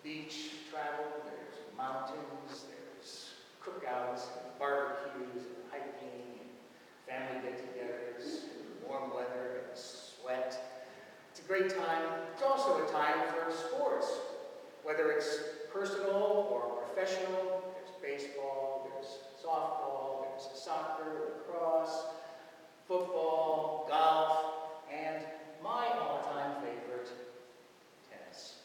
beach travel, there's mountains, there's cookouts, and barbecues, and hiking, and family get-togethers, and warm weather, and sweat. It's a great time. It's also a time for sports, whether it's personal or professional. There's baseball, there's softball, there's soccer, lacrosse, football, golf, and my all-time favorite, tennis.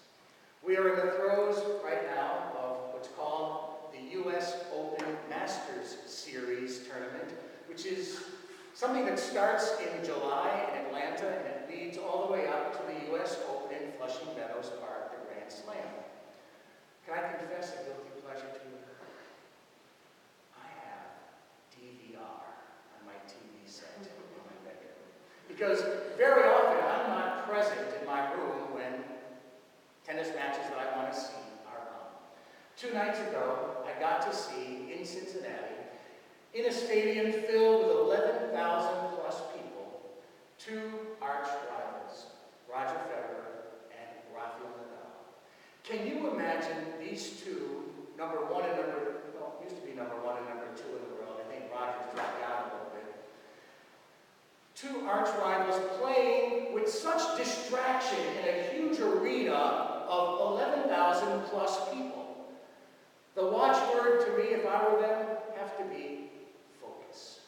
We are in the throes right now of what's called the U.S. Open Masters Series tournament, which is something that starts in July in Atlanta and it leads all the way up to the U.S. Open in Flushing Meadows Park, the Grand Slam. Can I confess a guilty pleasure to you? I have DVR on my TV set in my bedroom. Because very often I'm not present in my room when tennis matches that I want to see are on. 2 nights ago, I got to see in Cincinnati, in a stadium filled with 11,000 plus people, 2 arch rivals, Roger Federer and Rafael Nadal. Can you imagine these 2, number 1 and used to be number 1 and number 2 in the world. I think Roger's dropped down a little bit. 2 arch rivals playing with such distraction in a huge arena of 11,000 plus people. The watchword to me, if I were them, have to be focus.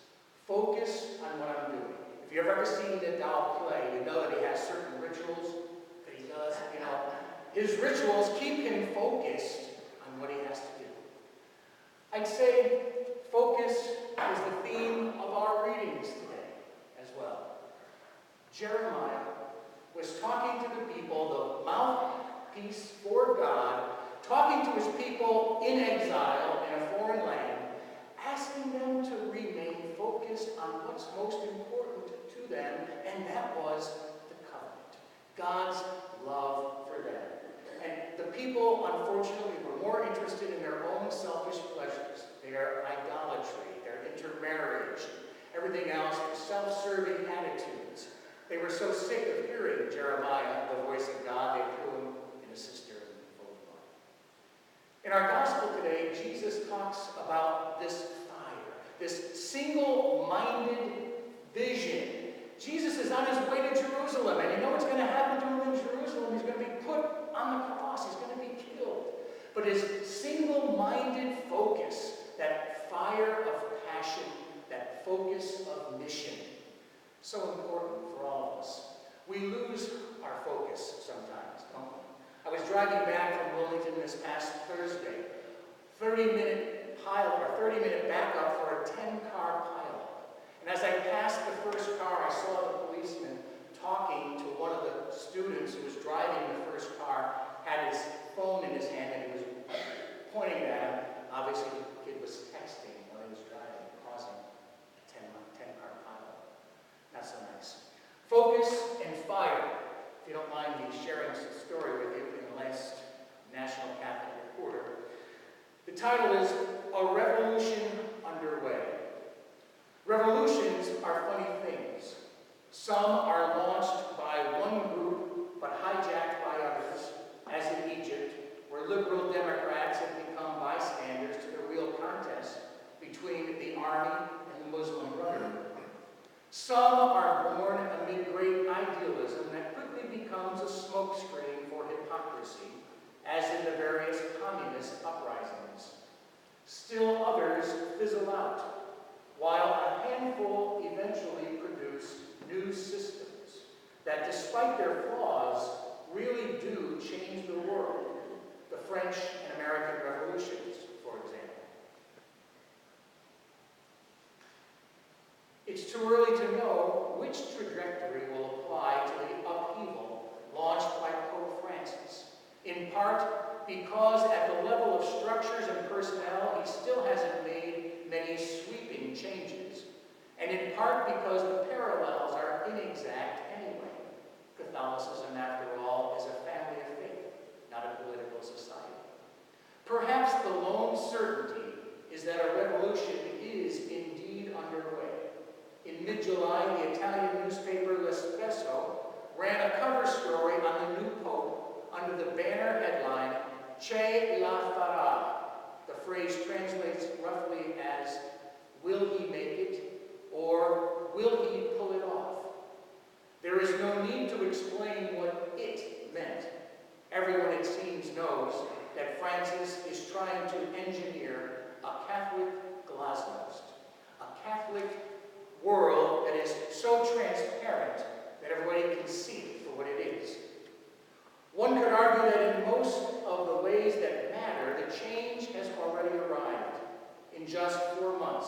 Focus on what I'm doing. If you've ever seen Nadal play, you know that he has certain rituals that he does. His rituals keep him focused on what he has to do. I'd say focus is the theme of our readings today as well. Jeremiah was talking to the people, the mouthpiece for God, talking to his people in exile in a foreign land, asking them to remain focused on what's most important to them, and that was the covenant, God's love for them. And the people, unfortunately, were more interested in their own selfish pleasures, their idolatry, their intermarriage, everything else, their self-serving attitudes. They were so sick of hearing Jeremiah, the voice of God, they threw him in a cistern full of mud. In our gospel today, Jesus talks about this fire, this single-minded vision. Jesus is on his way to Jerusalem, and you know what's going to happen to him in Jerusalem? He's going to be put on the cross. He's going to be killed. But his single-minded focus, that fire of passion, that focus of mission, so important for all of us. We lose our focus sometimes, don't we? I was driving back from Wilmington this past Thursday. 30-minute backup for a 10-car pileup. And as I passed the first car, I saw the policeman talking to one of the students who was driving the first car, had his phone in his hand, and he was pointing at him. Obviously, the kid was texting while he was driving, causing a 10-car pileup. Not so nice. Focus and fire. If you don't mind me sharing some story with you in the last National Catholic Reporter. The title is A Revolution Underway. Revolutions are funny things. Some are launched by one group but hijacked by others, as in Egypt, where liberal Democrats have become bystanders to the real contest between the army and the Muslim Brotherhood. Some are born amid great idealism that quickly becomes a smokescreen for hypocrisy, as in the various communist uprisings. Still others fizzle out, while a handful eventually produce new systems that, despite their flaws, really do change the world. The French and American revolutions, for example. It's too early to know which trajectory will apply to the upheaval launched by Pope Francis, in part because at the level of structures and personnel, he still hasn't made many sweeping changes, and in part because the parallels are inexact anyway. Catholicism, after all, is a family of faith, not a political society. Perhaps the lone certainty is that a revolution is indeed underway. In mid-July, the Italian newspaper L'Espresso ran a cover story on the new pope under the banner headline, phrase translates roughly as, will he make it, or will he pull it off? There is no need to explain what it meant. Everyone, it seems, knows that Francis is trying to engineer a Catholic glasnost, a Catholic world that is so transparent that everybody can see it for what it is. One could argue that in most of the ways that matter, the change has already arrived. In just 4 months,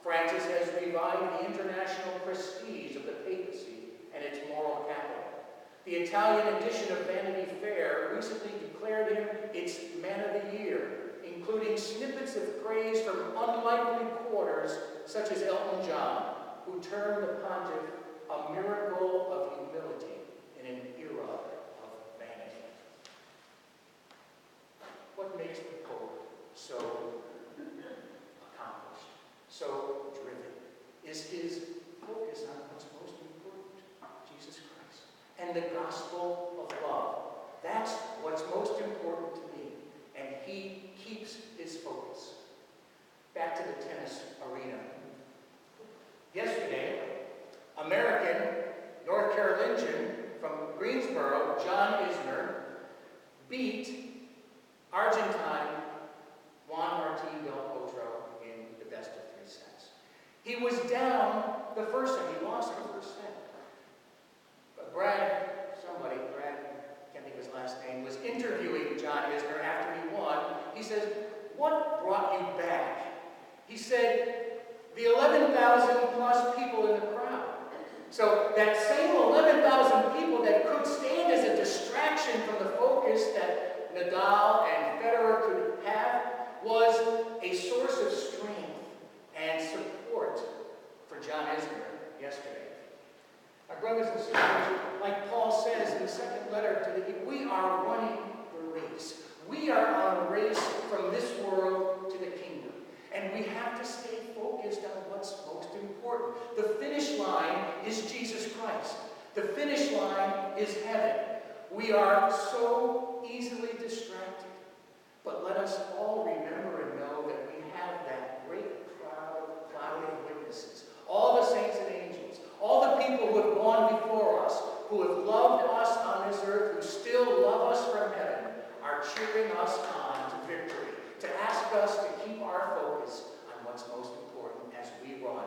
Francis has revived the international prestige of the papacy and its moral capital. The Italian edition of Vanity Fair recently declared him its Man of the Year, including snippets of praise from unlikely quarters such as Elton John, who termed the pontiff a miracle of humility in an era of vanity. What makes the Pope so accomplished, so driven, is his focus on what's most important, Jesus Christ, and the gospel of love. That's what's most important to me, and he keeps his focus. Back to the tennis arena. Yesterday, American North Carolinian from Greensboro, John Isner, beat Argentine Juan Martín del Potro in the best of 3 sets. He was down the first set. He lost the first set. But Brad, can't think of his last name, was interviewing John Isner after he won. He says, "What brought you back?" He said, "The 11,000 plus people in the crowd." So that same 11,000 people that could stand as a distraction from the focus that Nadal and Federer could have was a source of strength and support for John Isner yesterday. Our brothers and sisters, like Paul says in the second letter to the Hebrews, we are running the race. We are on a race from this world to the kingdom. And we have to stay focused on what's most important. The finish line is Jesus Christ. The finish line is heaven. We are so easily distracted. But let us all remember and know that we have that great cloud of witnesses. All the saints and angels, all the people who have gone before us, who have loved us on this earth, who still love us from heaven, are cheering us on to victory, to ask us to keep our focus on what's most important as we run